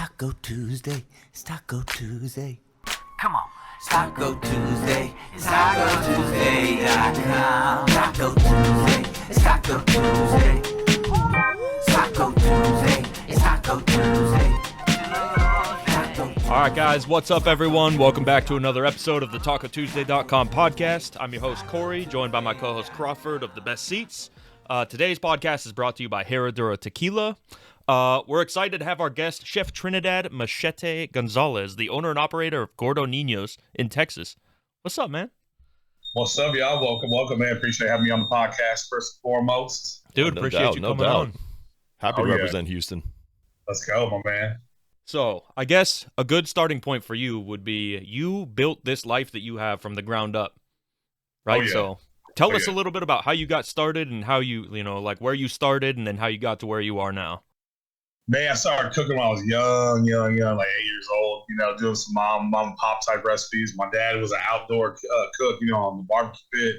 Taco Tuesday. It's Taco Tuesday. Come on. It's Taco Tuesday. It's TacoTuesday.com. Taco Tuesday. It's Taco Tuesday. It's Taco Tuesday. It's Taco Tuesday. All right, guys, what's up, everyone? Welcome back to another episode of the TacoTuesday.com podcast. I'm your host, Corey, joined by my co-host, Crawford, of The Best Seats. Today's podcast is brought to you by Herradura Tequila. We're excited to have our guest, Chef Trinidad Machete Gonzalez, the owner and operator of Gordo Ninos in Texas. What's up, man? What's up, y'all? Welcome, man. Appreciate having me on the podcast, first and foremost. Dude, appreciate you coming on. Happy to represent Houston. Let's go, my man. So, I guess a good starting point for you would be you built this life that you have from the ground up, right? Oh, yeah. So, tell us a little bit about how you got started and how you like where you started and then how you got to where you are now. Man, I started cooking when I was young, like 8 years old, doing some mom and pop type recipes. My dad was an outdoor cook, on the barbecue pit.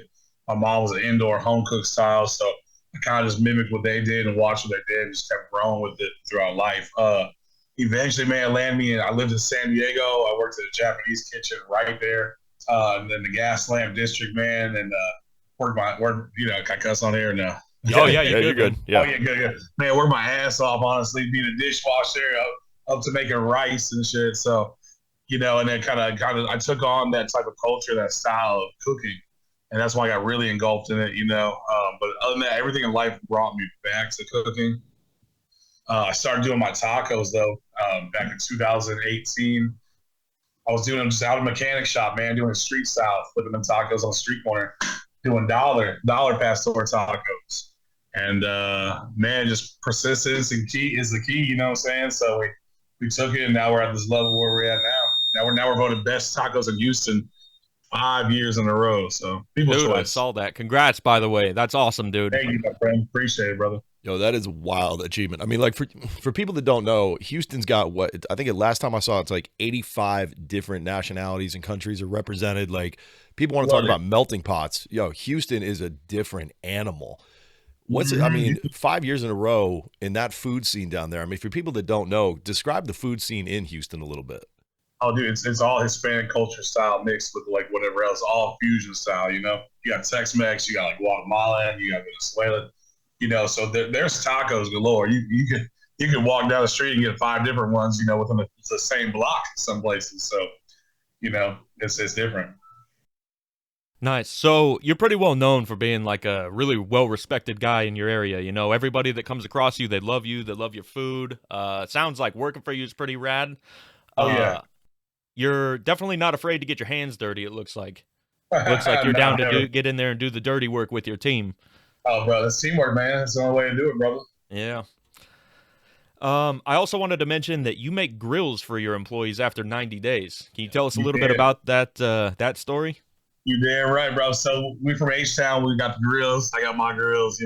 My mom was an indoor home cook style. So I kind of just mimicked what they did and watched what they did and just kept growing with it throughout life. Eventually, man, landed me I lived in San Diego. I worked at a Japanese kitchen right there, and then the Gas Lamp District, man, and can I cuss on here now? Oh, yeah, you're good. Yeah. Oh, yeah, good. Man, I worked my ass off, honestly, being a dishwasher up to making rice and shit. So, and then kind of, I took on that type of culture, that style of cooking. And that's why I got really engulfed in it, But other than that, everything in life brought me back to cooking. I started doing my tacos, though, back in 2018. I was doing them just out of a mechanic shop, man, doing street style, flipping them tacos on the street corner, doing dollar pastor tacos. And, man, just persistence and key is the key, you know what I'm saying? So we took it, and now we're at this level where we're at now. Now we're voted best tacos in Houston 5 years in a row. So people's Dude, choice. I saw that. Congrats, by the way. That's awesome, dude. Thank you, my friend. Appreciate it, brother. Yo, that is a wild achievement. I mean, like for people that don't know, Houston's got I think last time I saw it's like 85 different nationalities and countries are represented. Like people want to talk about melting pots. Yo, Houston is a different animal. What's it? I mean, 5 years in a row in that food scene down there. I mean, for people that don't know, describe the food scene in Houston a little bit. Oh, dude, it's all Hispanic culture style mixed with like whatever else, all fusion style. You got Tex-Mex, you got like Guatemalan, you got Venezuela. So there's tacos galore. You can walk down the street and get 5 different ones. Within the same block in some places. So, it's different. Nice. So you're pretty well known for being like a really well-respected guy in your area. Everybody that comes across you, they love you. They love your food. It sounds like working for you is pretty rad. Oh, yeah. You're definitely not afraid to get your hands dirty, it looks like. Looks like you're down to get in there and do the dirty work with your team. Oh, bro, that's teamwork, man. That's the only way to do it, brother. Yeah. I also wanted to mention that you make grills for your employees after 90 days. Can you tell us a little bit about that story? You damn right, bro. So we from H-Town, we got the grills. I got my grills,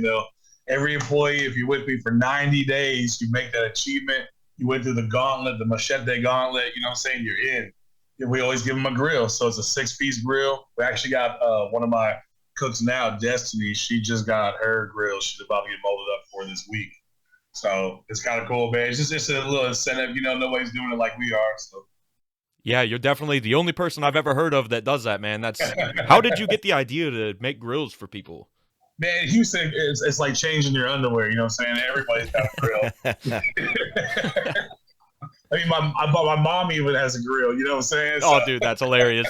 Every employee, if you're with me for 90 days, you make that achievement. You went through the gauntlet, the Machete gauntlet, you know what I'm saying? You're in. And we always give them a grill. So it's a 6-piece grill. We actually got one of my cooks now, Destiny. She just got her grill. She's about to get molded up for this week. So it's kind of cool, man. It's just a little incentive. Nobody's doing it like we are. So. Yeah, you're definitely the only person I've ever heard of that does that, man. How did you get the idea to make grills for people? Man, Houston, it's like changing your underwear. You know what I'm saying? Everybody's got a grill. I mean, my mom even has a grill. You know what I'm saying? Oh, dude, that's hilarious.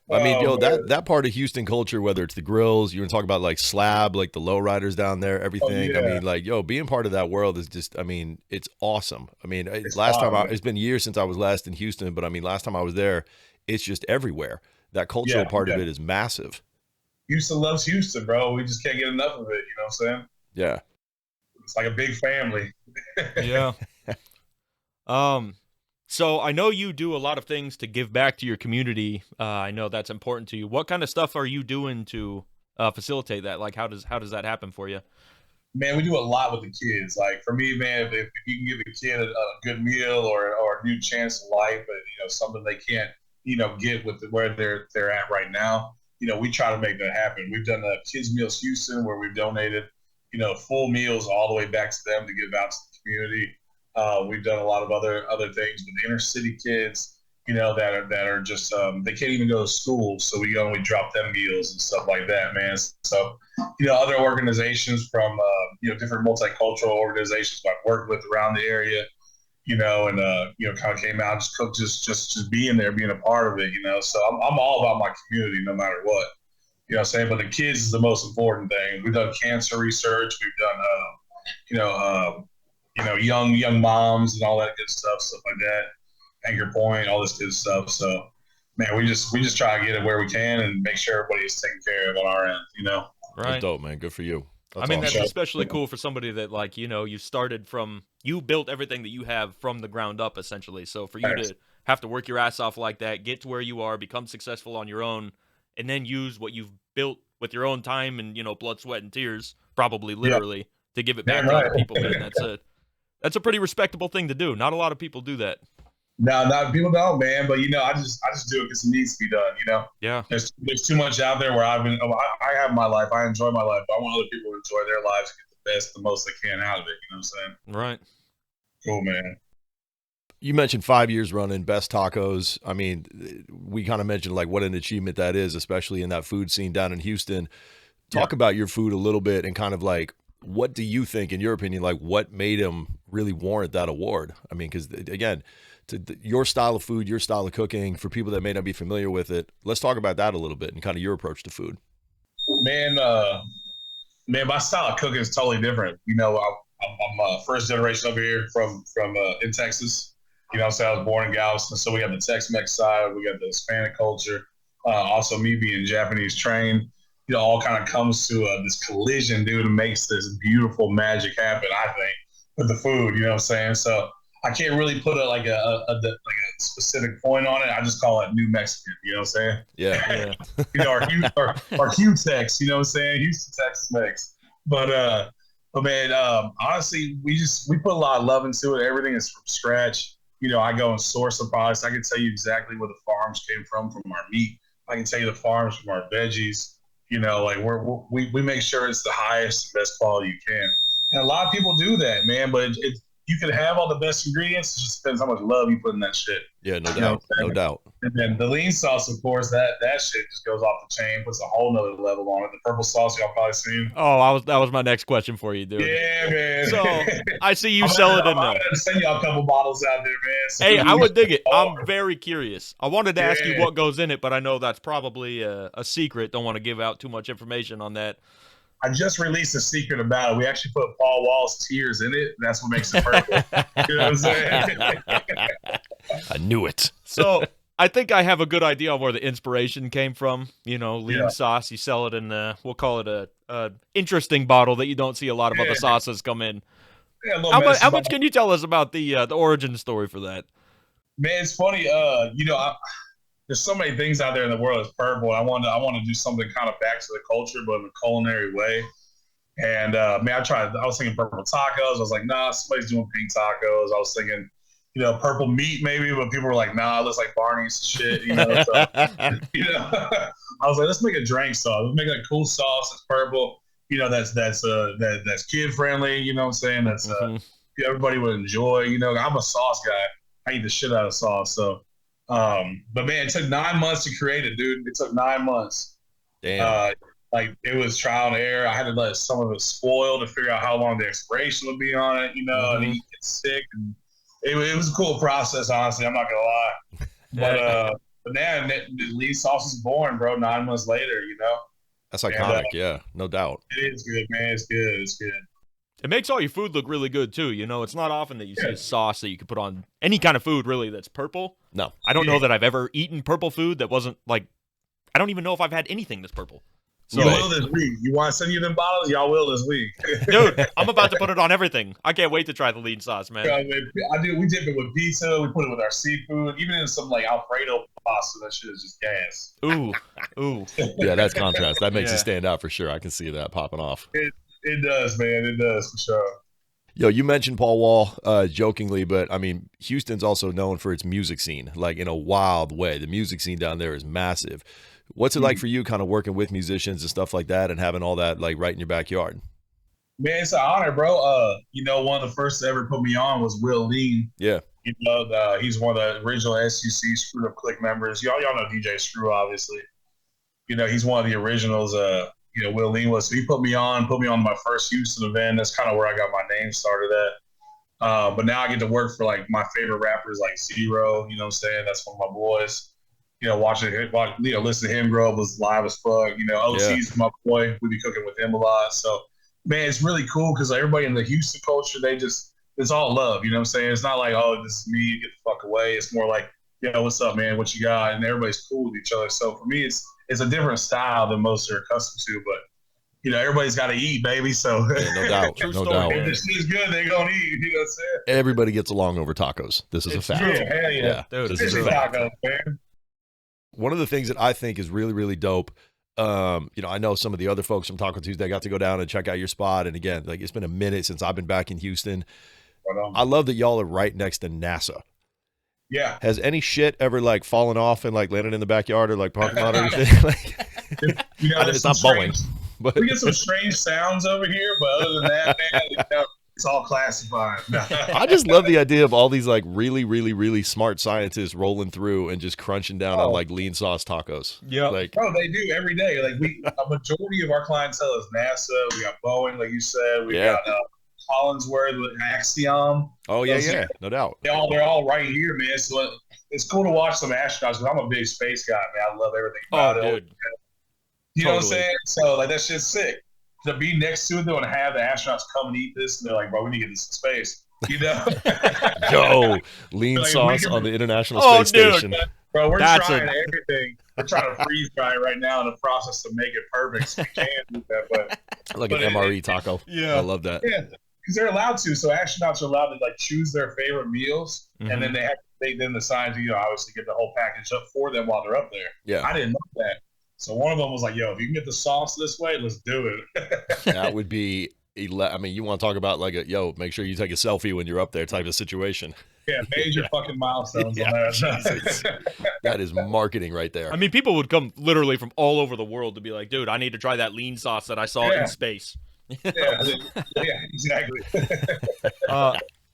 I mean, that part of Houston culture, whether it's the grills, you're going to talk about like Slab, like the lowriders down there, everything. Oh, yeah. I mean, like, being part of that world is just, I mean, it's awesome. I mean, it's been years since I was last in Houston, but I mean, last time I was there, it's just everywhere. That cultural part of it is massive. Houston loves Houston, bro. We just can't get enough of it. You know what I'm saying? Yeah. It's like a big family. Yeah. So I know you do a lot of things to give back to your community. I know that's important to you. What kind of stuff are you doing to facilitate that? Like, how does that happen for you? Man, we do a lot with the kids. Like for me, man, if you can give a kid a good meal or a new chance in life, but something they can't get with where they're at right now, we try to make that happen. We've done Kids Meals Houston where we've donated full meals all the way back to them to give out to the community. We've done a lot of other things with inner city kids, that are just they can't even go to school, so we go and we drop them meals and stuff like that, man. So other organizations from different multicultural organizations I've worked with around the area, and kind of came out, just cooked, just being there, being a part of it, So I'm all about my community, no matter what. What I'm saying? But the kids is the most important thing. We've done cancer research. We've done, young moms and all that good stuff like that. Anchor Point, all this good stuff. So, man, we just try to get it where we can and make sure everybody's taken care of on our end. Right. That's dope, man. Good for you. That's awesome. That's especially cool for somebody that, like, you built everything that you have from the ground up, essentially. So for you to have to work your ass off like that, get to where you are, become successful on your own, and then use what you've built with your own time and, blood, sweat, and tears, probably literally, to give it back to other people, man. That's a pretty respectable thing to do. Not a lot of people do that. No, not people don't, man. But I just do it because it needs to be done. Yeah. There's too much out there where I have my life. I enjoy my life. But I want other people to enjoy their lives, get the best, the most they can out of it. You know what I'm saying? Right. Cool, man. You mentioned 5 years running Best Tacos. I mean, we kind of mentioned like what an achievement that is, especially in that food scene down in Houston. Talk about your food a little bit and kind of like, what do you think, in your opinion, like what made him really warrant that award? I mean, because again, your style of food, your style of cooking, for people that may not be familiar with it, let's talk about that a little bit and kind of your approach to food. Man, my style of cooking is totally different. I'm first generation over here from in Texas. So I was born in Galveston, so we got the Tex-Mex side, we got the Hispanic culture. Also, me being Japanese trained, all kind of comes to this collision, dude, and makes this beautiful magic happen, I think, with the food. You know what I'm saying? So I can't really put a specific point on it. I just call it New Mexican. You know what I'm saying? Yeah. or Q-Tex. You know what I'm saying? Houston, Texas mix. But man, honestly, we put a lot of love into it. Everything is from scratch. I go and source the products. I can tell you exactly where the farms came from our meat. I can tell you the farms from our veggies. We make sure it's the highest, best quality you can. And a lot of people do that, man. But you can have all the best ingredients. It just depends how much love you put in that shit. Yeah, no doubt. And then the lean sauce, of course, that shit just goes off the chain, puts a whole nother level on it. The purple sauce, y'all probably seen. Oh, that was my next question for you, dude. Yeah, man. So I see you sell it in I'm gonna send y'all a couple bottles out there, man. So hey, I would dig it. I'm very curious. I wanted to ask you what goes in it, but I know that's probably a secret. Don't want to give out too much information on that. I just released a secret about it. We actually put Paul Wall's tears in it. That's what makes it purple. You know what I'm saying? I knew it. So I think I have a good idea on where the inspiration came from. Lean sauce. You sell it in we'll call it a interesting bottle that you don't see a lot of other sauces come in. Yeah, how much can you tell us about the origin story for that? Man, it's funny. There's so many things out there in the world that's purple. I want to do something kind of back to the culture, but in a culinary way. And man, I was thinking purple tacos. I was like, nah, somebody's doing pink tacos. I was thinking, purple meat maybe, but people were like, nah, it looks like Barney's shit. So, I was like, let's make a drink sauce. Let's make a cool sauce that's purple. That's kid friendly. You know what I'm saying? That's everybody would enjoy. I'm a sauce guy. I eat the shit out of sauce. So. But man, it took 9 months to create it, dude. It took 9 months. Damn. It was trial and error. I had to let some of it spoil to figure out how long the expiration would be on it, and you get sick. And it was a cool process, honestly. I'm not gonna lie. But man, the lean sauce is born, bro. 9 months later, That's iconic. Yeah, no doubt. It is good, man. It's good. It's good. It makes all your food look really good, too. It's not often that you see a sauce that you could put on any kind of food, really, that's purple. No. I don't know that I've ever eaten purple food that wasn't, like, I don't even know if I've had anything that's purple. So, you will this week. You want to send you them bottles? Y'all will this week. Dude, I'm about to put it on everything. I can't wait to try the lean sauce, man. I do. We dip it with pizza. We put it with our seafood. Even in some, like, Alfredo pasta, that shit is just gas. Ooh. Yeah, that's contrast. That makes it stand out for sure. I can see that popping off. It does, man. It does, for sure. Yo, you mentioned Paul Wall jokingly, but I mean, Houston's also known for its music scene, like in a wild way. The music scene down there is massive. What's it like for you kind of working with musicians and stuff like that and having all that like right in your backyard? Man, it's an honor, bro. One of the first to ever put me on was Will Lean. Yeah. He's one of the original SUC Screwed Up Click members. Y'all know DJ Screw, obviously. He's one of the originals. Will Lean was. So he put me on my first Houston event. That's kind of where I got my name started at. But now I get to work for like my favorite rappers like Zero. You know what I'm saying? That's one of my boys. Listen to him grow up was live as fuck. OC's my boy. We be cooking with him a lot. So, man, it's really cool because everybody in the Houston culture, it's all love. You know what I'm saying? It's not like, oh, this is me, get the fuck away. It's more like, what's up, man? What you got? And everybody's cool with each other. So for me, it's a different style than most are accustomed to. But everybody's got to eat, baby. So yeah, no doubt, True no story, doubt. if the shit's good, they gonna eat. You know what I'm saying? Everybody gets along over tacos. This is a fact. True. Hell yeah. Dude, this it's is a true. fact. Tacos, man. One of the things that I think is really, really dope. I know some of the other folks from Taco Tuesday got to go down and check out your spot. And again, like it's been a minute since I've been back in Houston. I love that y'all are right next to NASA. Yeah. Has any shit ever like fallen off and like landed in the backyard or like parking lot or anything? Like, it's not Boeing, but we get some strange sounds over here, but other than that, man, it's all classified. I just love the idea of all these like really, really, really smart scientists rolling through and just crunching down on like lean sauce tacos. Yeah, like bro, they do every day. Like a majority of our clientele is NASA. We got Boeing, like you said. We got Collinsworth, Axiom. Oh yeah, no doubt. They're all right here, man. So it's cool to watch some astronauts because I'm a big space guy, man. I love everything about it. Dude. You know what I'm saying? So like that shit's sick. To be next to them and have the astronauts come and eat this, and they're like, bro, we need to get this in space. Yo, lean Like, sauce on the International Space Station. Bro, we're trying everything. We're trying to freeze dry right now in the process to make it perfect. So we can do that, but like an MRE taco. Yeah, I love that. Yeah, because they're allowed to. So astronauts are allowed to like choose their favorite meals, and then they decide to obviously get the whole package up for them while they're up there. Yeah, I didn't know that. So one of them was like, yo, if you can get the sauce this way, let's do it. That would be, I mean, you want to talk about like make sure you take a selfie when you're up there type of situation. Yeah, major fucking milestones on that. That is marketing right there. I mean, people would come literally from all over the world to be like, dude, I need to try that lean sauce that I saw in space. Yeah, exactly.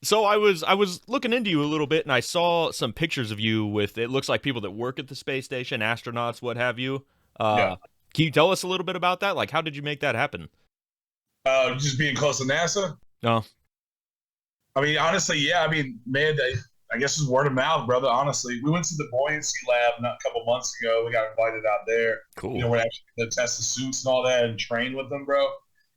So I was looking into you a little bit, and I saw some pictures of you with, it looks like people that work at the space station, astronauts, what have you. Can you tell us a little bit about that? Like, how did you make that happen? Just being close to NASA? No. I mean, honestly, yeah. I mean, man, I guess it's word of mouth, brother. Honestly, we went to the buoyancy lab a couple months ago. We got invited out there. Cool. We're actually to test the suits and all that and train with them, bro.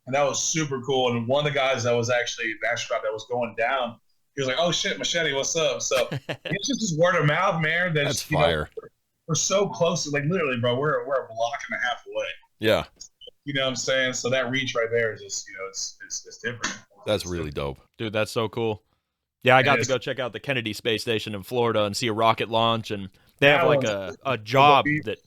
And that was super cool. And one of the guys that was actually an astronaut that was going down, he was like, "Oh shit, Machete, what's up?" So it's just this word of mouth, man. That's fire. We're so close. Like literally, bro, we're a block and a half away. Yeah. You know what I'm saying? So that reach right there is just, it's different. That's really dope. Dude, that's so cool. Yeah, I got to go check out the Kennedy Space Station in Florida and see a rocket launch, and they have like a job that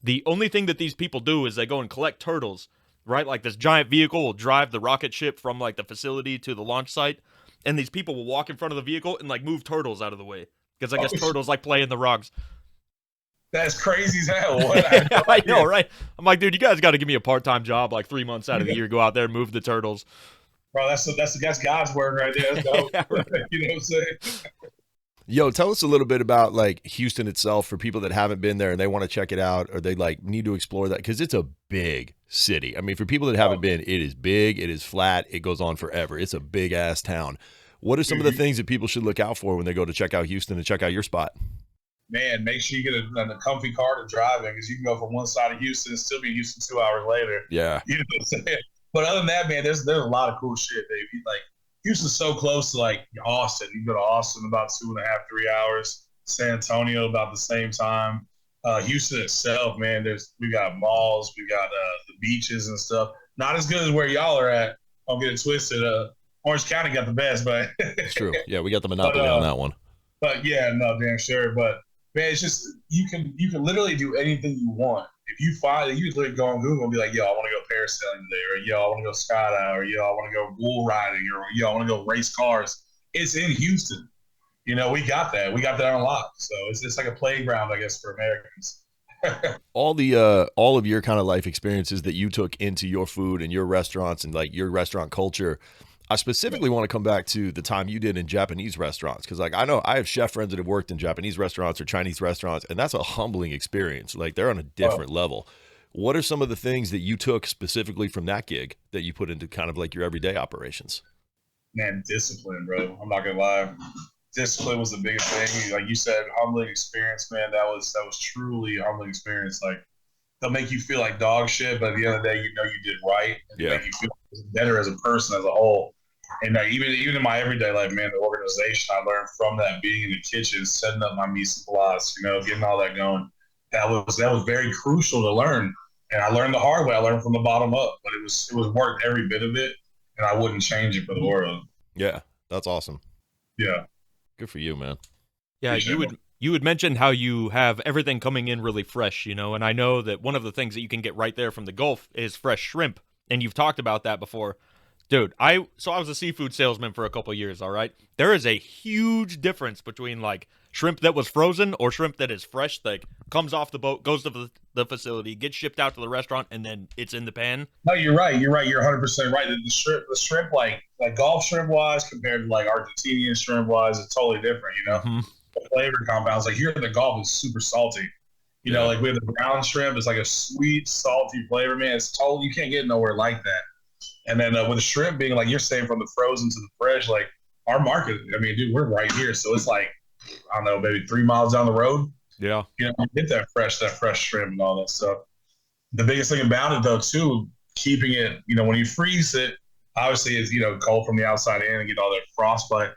the only thing that these people do is they go and collect turtles, right? Like this giant vehicle will drive the rocket ship from like the facility to the launch site, and these people will walk in front of the vehicle and like move turtles out of the way because I guess turtles like play in the rocks. That's crazy as hell. I know, right? I'm like, dude, you guys got to give me a part-time job like 3 months out of the year. Go out there and move the turtles. Bro, that's God's word right there. That's dope. Yeah, right. You know what I'm saying? Yo, tell us a little bit about like Houston itself for people that haven't been there and they want to check it out or they like need to explore that because it's a big city. I mean, for people that haven't been, it is big, it is flat, it goes on forever. It's a big ass town. What are some of the things that people should look out for when they go to check out Houston and check out your spot? Man, make sure you get a comfy car to drive in because you can go from one side of Houston and still be in Houston 2 hours later. Yeah. You know what I'm saying? But other than that, man, there's a lot of cool shit, baby. Like Houston's so close to like Austin. You can go to Austin about 2.5, 3 hours. San Antonio about the same time. Houston itself, man, we got malls, we got the beaches and stuff. Not as good as where y'all are at. Don't get it twisted. Orange County got the best, but it's true. Yeah, we got the monopoly on that one. But yeah, no, damn sure. But man, it's just you can literally do anything you want. If you find that, you literally go on Google and be like, yo, I want to go parasailing today, or yo, I want to go skydiving, or yo, I want to go bull riding, or yo, I want to go race cars. It's in Houston. We got that. We got that unlocked. So it's like a playground, I guess, for Americans. all of your kind of life experiences that you took into your food and your restaurants and like your restaurant culture. I specifically want to come back to the time you did in Japanese restaurants, because like I know I have chef friends that have worked in Japanese restaurants or Chinese restaurants, and that's a humbling experience. Like they're on a different level. What are some of the things that you took specifically from that gig that you put into kind of like your everyday operations? Man, discipline, bro. I'm not gonna lie. Discipline was the biggest thing. Like you said, humbling experience, man. That was truly a humbling experience. Like they'll make you feel like dog shit, but at the end of the day, you know you did right, and they make you feel better as a person as a whole. And even in my everyday life, man, the organization I learned from that, being in the kitchen, setting up my mise en place, getting all that going. That was very crucial to learn, and I learned the hard way. I learned from the bottom up, but it was worth every bit of it, and I wouldn't change it for the world. Yeah, that's awesome. Yeah, good for you, man. Yeah, you had mentioned how you have everything coming in really fresh, and I know that one of the things that you can get right there from the Gulf is fresh shrimp, and you've talked about that before. Dude, I was a seafood salesman for a couple of years, all right? There is a huge difference between, like, shrimp that was frozen or shrimp that is fresh, like, comes off the boat, goes to the facility, gets shipped out to the restaurant, and then it's in the pan. No, you're right. You're 100% right. The shrimp, like Gulf shrimp-wise compared to, like, Argentinian shrimp-wise, it's totally different, Mm-hmm. The flavor compounds. Like, here in the Gulf, it's super salty. Like, we have the brown shrimp. It's like a sweet, salty flavor, man. It's totally, you can't get nowhere like that. And then with the shrimp being like you're saying from the frozen to the fresh, like our market, I mean, dude, we're right here. So it's like, I don't know, maybe 3 miles down the road. Yeah. You get that fresh shrimp and all that stuff. The biggest thing about it though, too, keeping it, when you freeze it, obviously it's, cold from the outside in and get all that frostbite.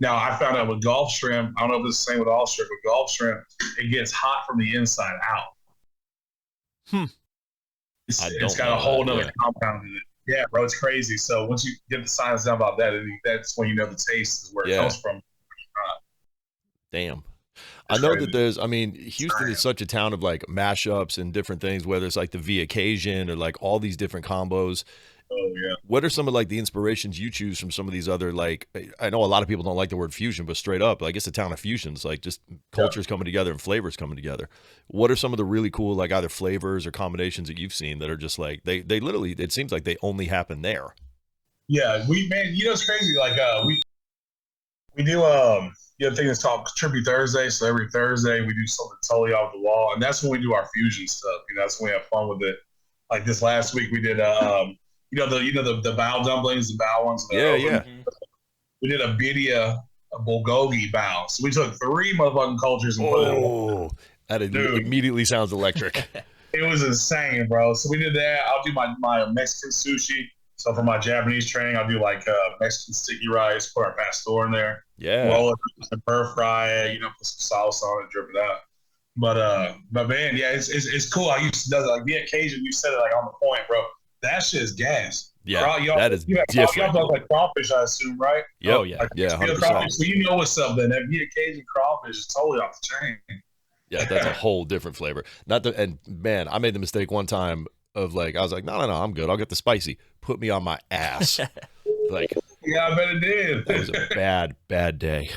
Now I found out with Gulf shrimp, I don't know if it's the same with all shrimp, but Gulf shrimp, it gets hot from the inside out. It's got a whole nother compound in it. Yeah, bro, it's crazy. So once you get the science down about that, that's when you know the taste is where it comes from. Damn. I know that Houston is such a town of like mashups and different things, whether it's like the Via Cajun or like all these different combos. Oh, yeah. What are some of like the inspirations you choose from some of these other, like, I know a lot of people don't like the word fusion, but straight up, like it's a town of fusions, like just cultures coming together and flavors coming together. What are some of the really cool, like either flavors or combinations that you've seen that are just like, they literally, it seems like they only happen there. Yeah, it's crazy. Like, we do, a thing that's called Trippy Thursday. So every Thursday we do something totally off the wall. And that's when we do our fusion stuff. That's when we have fun with it. Like this last week we did, the bao dumplings, the bao ones. Yeah. We did a birria, a bulgogi bao. So we took 3 motherfucking cultures and put it in one. That immediately sounds electric. It was insane, bro. So we did that. I'll do my Mexican sushi. So for my Japanese training, I'll do like Mexican sticky rice, put our pastor in there. Yeah. Roll it, and burr fry it, put some sauce on it, drip it out. But man, yeah, it's cool how you does it. Like the occasion you said it like on the point, bro. That shit is gas. Yeah, that is different. Y'all like crawfish, I assume, right? Yep. Oh yeah, like, yeah, 100%. Crawfish, so you know what's up. Then that Cajun crawfish is totally off the chain. Yeah, that's a whole different flavor. And man, I made the mistake one time of like, I was like, no, I'm good. I'll get the spicy. Put me on my ass. Like, yeah, I bet it did. That was a bad day.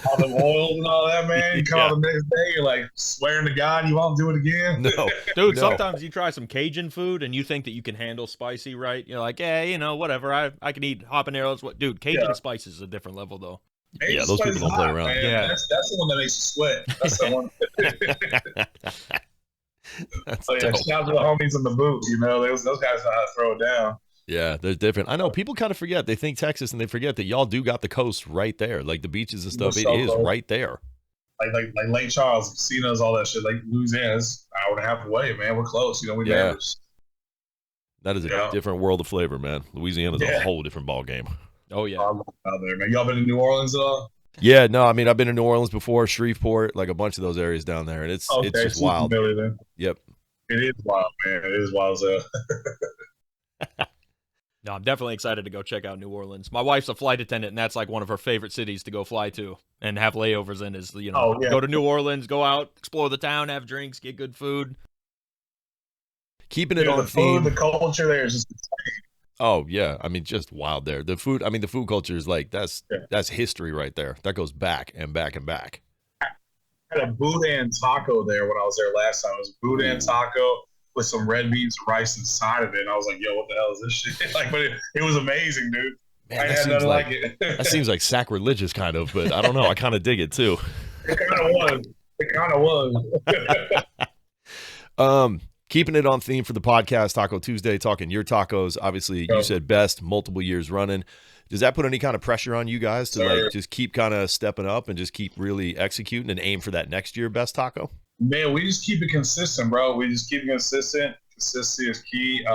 All the oils and all that, man. You come out the next day, you're like swearing to God you won't do it again. No, dude. No. Sometimes you try some Cajun food and you think that you can handle spicy, right? You're like, whatever. I can eat habaneros. Dude, Cajun spice is a different level, though. Yeah, those people don't play around. Man. Yeah, that's the one that makes you sweat. That's the one. Shout out to the homies in the booth. Those guys know how to throw it down. Yeah, they're different. I know people kind of forget. They think Texas and they forget that y'all do got the coast right there. Like the beaches and stuff, it is right there. Like Lake Charles, casinos, all that shit. Like Louisiana's an hour and a half away, man. We're close. We neighbors. That is a different world of flavor, man. Louisiana's a whole different ball game. Oh yeah, I love out there, man. Y'all been to New Orleans at all? Yeah, no. I mean, I've been to New Orleans before, Shreveport, like a bunch of those areas down there, and it's just wild. Yep. It is wild, man. It is wild as hell. No, I'm definitely excited to go check out New Orleans. My wife's a flight attendant, and that's like one of her favorite cities to go fly to and have layovers in is, go to New Orleans, go out, explore the town, have drinks, get good food. Keeping it on the theme. Food, the culture there is just insane. Oh, yeah. I mean, just wild there. The food culture is like, that's history right there. That goes back and back and back. had a boudin taco there when I was there last time. It was a boudin taco with some red beans and rice inside of it. And I was like, yo, what the hell is this shit? Like, but it was amazing, dude. Man, I that had seems nothing like, like it. that seems like sacrilegious kind of, but I don't know. I kind of dig it too. It kind of was. It kind of was. Keeping it on theme for the podcast, Taco Tuesday, talking your tacos. Obviously, you said best multiple years running. Does that put any kind of pressure on you guys to like just keep kind of stepping up and just keep really executing and aim for that next year best taco? Man, we just keep it consistent, bro. We just keep it consistent. Consistency is key.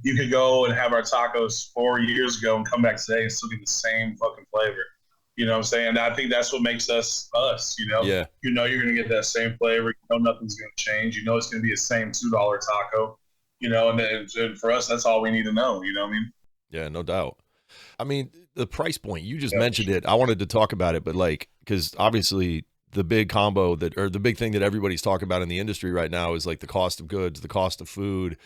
You could go and have our tacos 4 years ago and come back today and still get the same fucking flavor. You know what I'm saying? I think that's what makes us us, you know? Yeah. You know you're going to get that same flavor. You know nothing's going to change. You know it's going to be the same $2 taco, you know? And for us, that's all we need to know. You know what I mean? Yeah, no doubt. I mean, the price point, you just mentioned it. I wanted to talk about it, but like, because obviously the big combo or the big thing that everybody's talking about in the industry right now is like the cost of goods, the cost of food.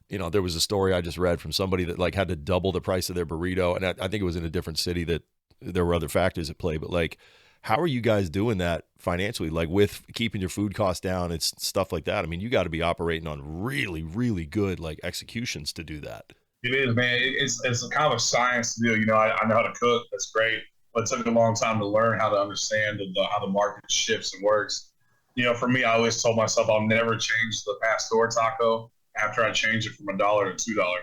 You know, there was a story I just read from somebody that like had to double the price of their burrito. And I think it was in a different city that there were other factors at play, but like, how are you guys doing that financially? Like with keeping your food costs down, it's stuff like that. I mean, you got to be operating on really, really good like executions to do that. It is, man. It's a kind of a science to do. You know, I know how to cook. That's great. But it took a long time to learn how to understand how the market shifts and works. You know, for me, I always told myself I'll never change the pastor taco after I change it from $1 to $2.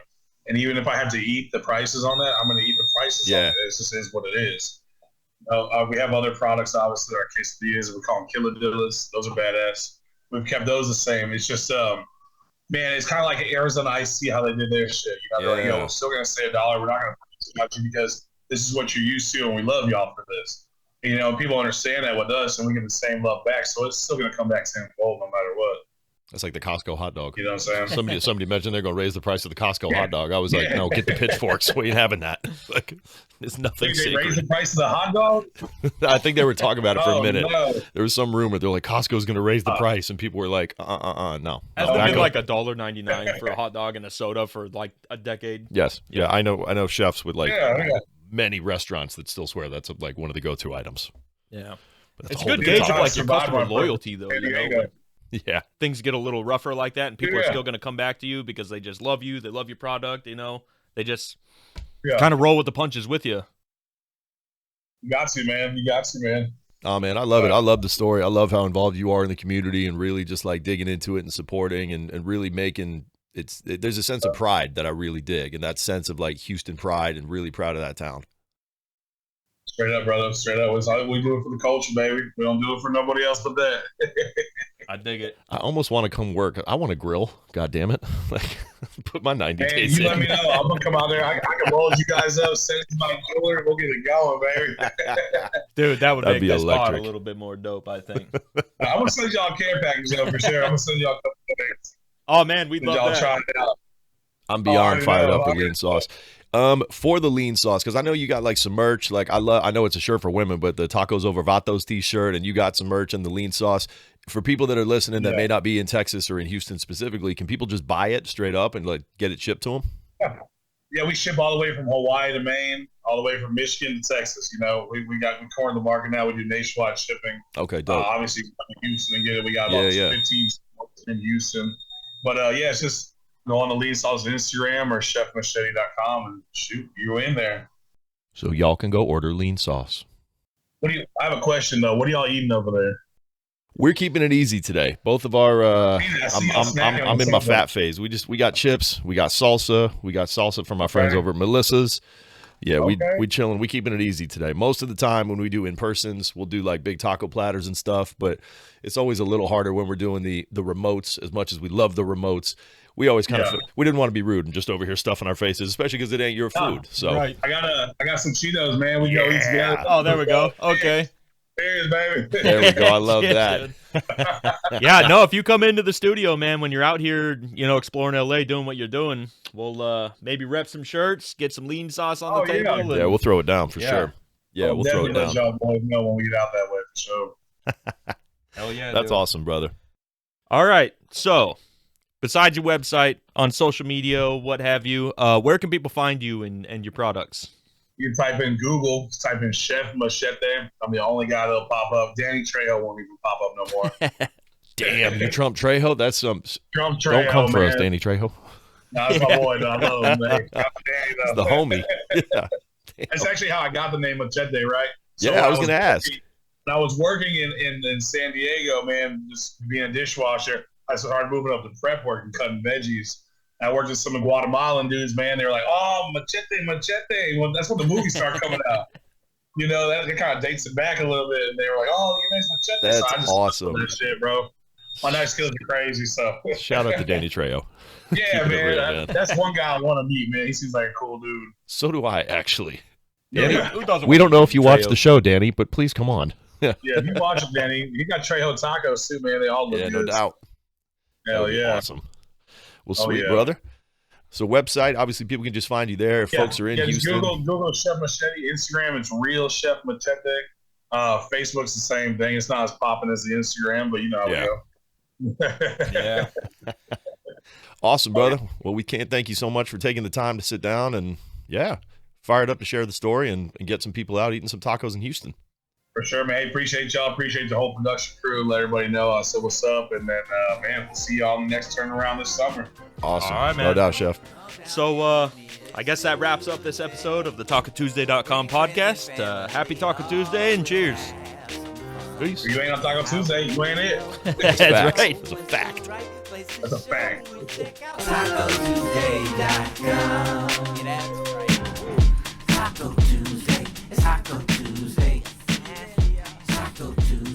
And even if I have to eat the prices on that, I'm going to eat the prices on it. It just is what it is. We have other products, obviously, our quesadillas. We call them killadillas. Those are badass. We've kept those the same. It's just, man, it's kind of like Arizona Iced Tea, how they did their shit. You know, they're like, yo, we're still going to say $1. We're not going to about you because this is what you're used to, and we love y'all for this. And, you know, people understand that with us, and we get the same love back. So it's still going to come back tenfold no matter what. That's like the Costco hot dog. You know what I'm saying? Somebody mentioned they're going to raise the price of the Costco hot dog. I was like, no, get the pitchforks. We ain't having that. Like, it's nothing They sacred. raise the price of the hot dog? I think they were talking about it for a minute. No. There was some rumor. They're like, Costco's going to raise the price. And people were like, no. Hasn't it been like $1.99 for a hot dog and a soda for like a decade? Yes. Yeah, I know chefs with like Yeah. many restaurants that still swear that's like one of the go-to items. Yeah. But It's a whole good big gauge of topic. like your customer loyalty, though. You know? Like, Yeah. things get a little rougher like that, and people are Yeah. still going to come back to you because they just love you. They love your product. You know, they just Yeah. kind of roll with the punches with you. You got to, man. You got to, man. Oh man, I love it. I love the story. I love how involved you are in the community and really just like digging into it and supporting and really making there's a sense of pride that I really dig, and that sense of like Houston pride and really proud of that town. Straight up, brother. Straight up. We do it for the culture, baby. We don't do it for nobody else but that. I dig it. I almost want to come work. I want to grill. God damn it. Like put my 90 Hey, days you in. let me know. I'm going to come out there. I can roll you guys up, send it to my cooler, and we'll get it going, baby. Dude, that would That'd make be that spot a electric. little bit more dope, I think. I'm going to send y'all a care package, though, for sure. I'm going to send y'all a couple of things. Oh, man, we'd Did love y'all that. try it out? I'm beyond I fired know. up with lean sauce. For the lean sauce, because I know you got like some merch. Like I know it's a shirt for women, but the Tacos Over Vatos t-shirt, and you got some merch and the lean sauce. For people that are listening that may not be in Texas or in Houston specifically, can people just buy it straight up and like get it shipped to them? Yeah, we ship all the way from Hawaii to Maine, all the way from Michigan to Texas. You know, we cornered the market now. We do nationwide shipping. Okay, dope. Obviously, in Houston and get it. We got about 15 stores in Houston. But yeah, it's just go on the Lean Sauce Instagram or chefmachete.com and shoot, you're in there. So y'all can go order lean sauce. I have a question though. What are y'all eating over there? We're keeping it easy today. Both of our I see y'all snacking I'm on in my something. fat phase. We got chips, we got salsa from my friends over at Melissa's. Yeah, we chilling. We keeping it easy today. Most of the time when we do in-persons, we'll do like big taco platters and stuff, but it's always a little harder when we're doing the remotes. As much as we love the remotes, we always kind of we didn't want to be rude and just over here stuffing our faces, especially because it ain't your food. So Right. I got some Cheetos, man. We go eat together. Oh, there we go. Okay. Cheers, baby. there we go. I love Yeah, that. Yeah, no, if you come into the studio, man, when you're out here, you know, exploring LA, doing what you're doing, we'll maybe rep some shirts, get some lean sauce on the table. And, Yeah, we'll throw it down for sure. Yeah, we'll throw it definitely down. let y'all boys know when we get out that way for sure. hell yeah. That's dude. awesome, brother. All right. So, besides your website, on social media, what have you, where can people find you and your products? You can type in Google, type in Chef Machete. I'm the only guy that'll pop up. Danny Trejo won't even pop up no more. Damn, you Trump Trejo? That's some. Trump Trejo, Don't come for man. us, Danny Trejo. No, that's my boy. No, I love him, man. Danny, It's the homie. Yeah. That's actually how I got the name Machete, right? So Yeah, I was going to ask. When I was working in San Diego, man, just being a dishwasher, I started moving up to prep work and cutting veggies. I worked with some Guatemalan dudes, man. They were like, "Oh, machete." Well, that's when the movies started coming out. You know, that kind of dates it back a little bit. And they were like, "Oh, your name's Machete." That's so I just awesome. That shit, bro. My knife skills are crazy. So Shout out to Danny Trejo. yeah, Keeping it man, real, man. That's one guy I want to meet, man. He seems like a cool dude. So do I, actually. Danny, Who doesn't We want don't know to if you meet watch Trejo? the show, Danny, but please come on. yeah, if you watch him, Danny, he got Trejo tacos too, man. They all look Yeah, good. no doubt. Hell That'd be yeah. Awesome. Well, Oh, sweet, yeah. brother. So website, obviously people can just find you there if folks are in just Houston. Google Chef Machete. Instagram, it's Real Chef Machete. Facebook's the same thing. It's not as popping as the Instagram, but you know how Yeah. we go. Yeah. Awesome, brother. Well, we can't thank you so much for taking the time to sit down and, fired up to share the story and get some people out eating some tacos in Houston. For sure, man. Hey, appreciate y'all. Appreciate the whole production crew. Let everybody know I said what's up. And then, man, we'll see y'all in the next turnaround this summer. Awesome. All right, No man. doubt, Chef. So, I guess that wraps up this episode of the TacoTuesday.com podcast. Happy Taco Tuesday and cheers. Peace. If you ain't on Taco Tuesday, you ain't it. That's Facts. right. It's a fact. That's a fact. TacoTuesday.com. Taco Tuesday. It's Taco Tuesday. Taco Tuesday.